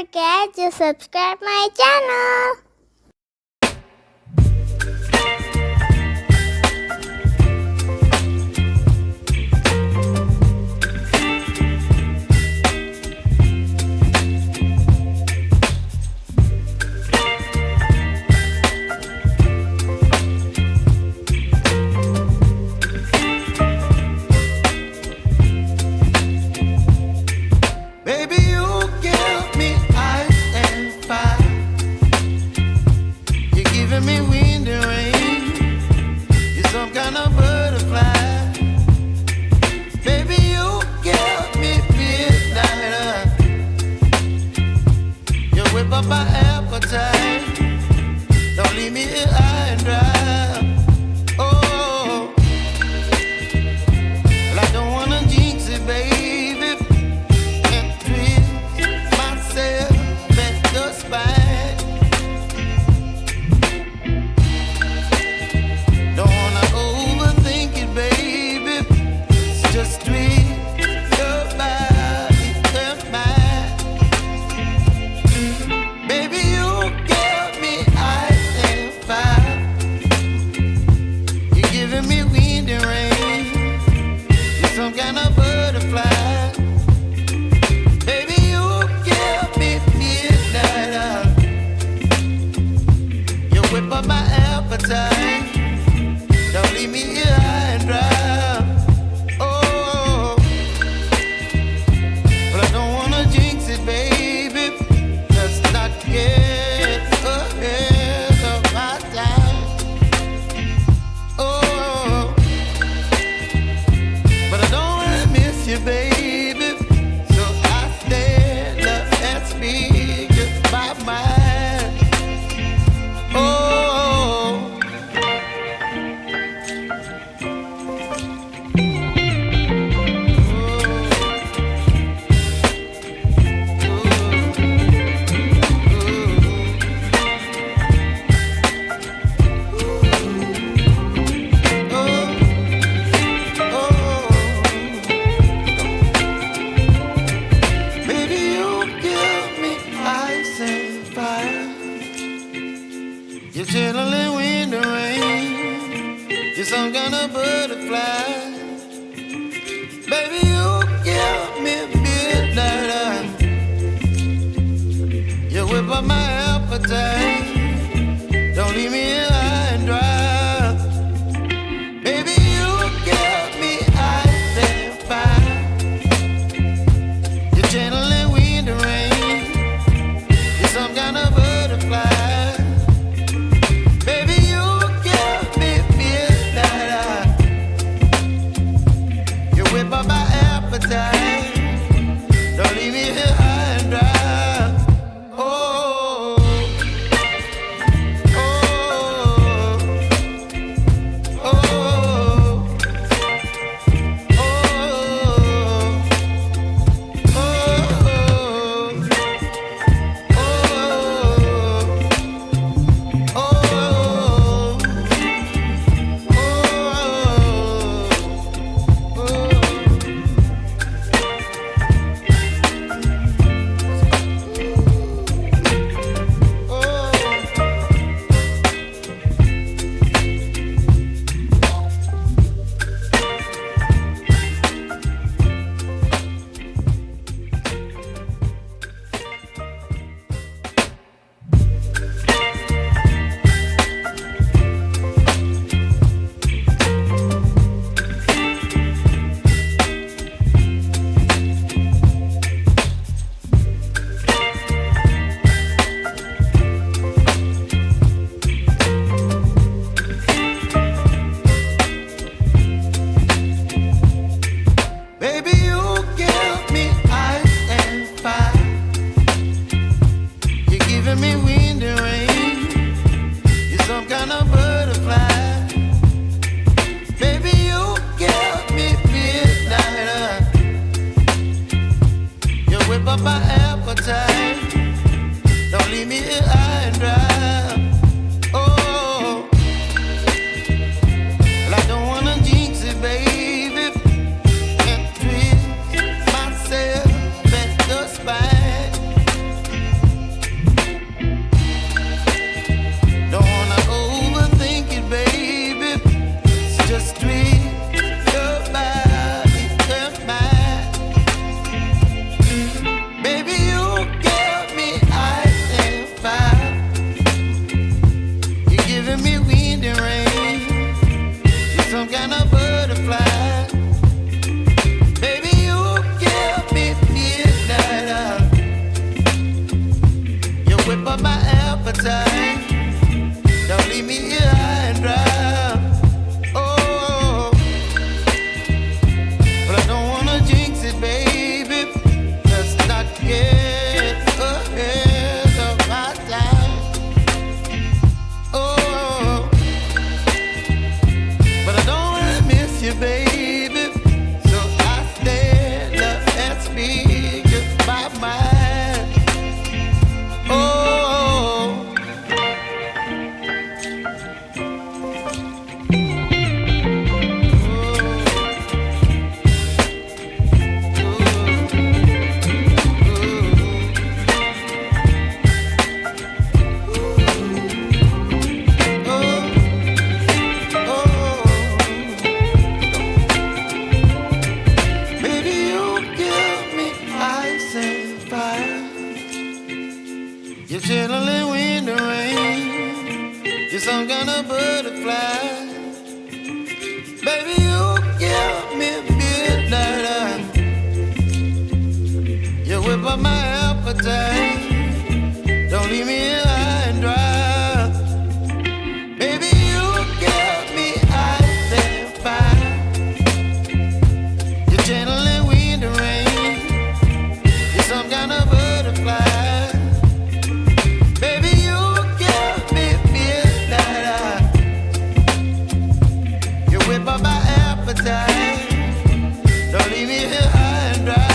forget to subscribe my channel. My appetite, don't leave me here high and dry. Oh, well, I don't wanna jinx it, baby, and twist myself at the spine. Don't wanna overthink it, baby. It's just twist your body and mine. Some kind of butterfly. Baby, you give me midnight. You whip up my appetite. Don't leave me here high and dry. Oh, but I don't wanna jinx it, baby. Let's not get ahead of my time. Oh, you, baby, so I stand up and speak just my mind. Oh, you're chilling when the rain. You're some kind of butterfly. Baby, you give me midnight. You whip up my appetite. Don't leave me here high and dry. Baby, you give me ice and fire. You're channeling wind and rain. You're some kind of butterfly. My appetite, don't leave me here high and dry. Oh, oh, oh, oh, well, I don't wanna jinx it, baby, and twist myself at the spine. You're chilling in the rain. You're some kind of butterfly. Baby, you give me midnight. You whip up my appetite. Don't leave me here high and dry. Baby, you give me ice and fire. You're channeling wind and rain. You're some kind of butterfly. Baby, you give me midnight. You whip up my appetite. Don't leave me here high and dry.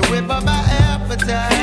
Whip up my appetite.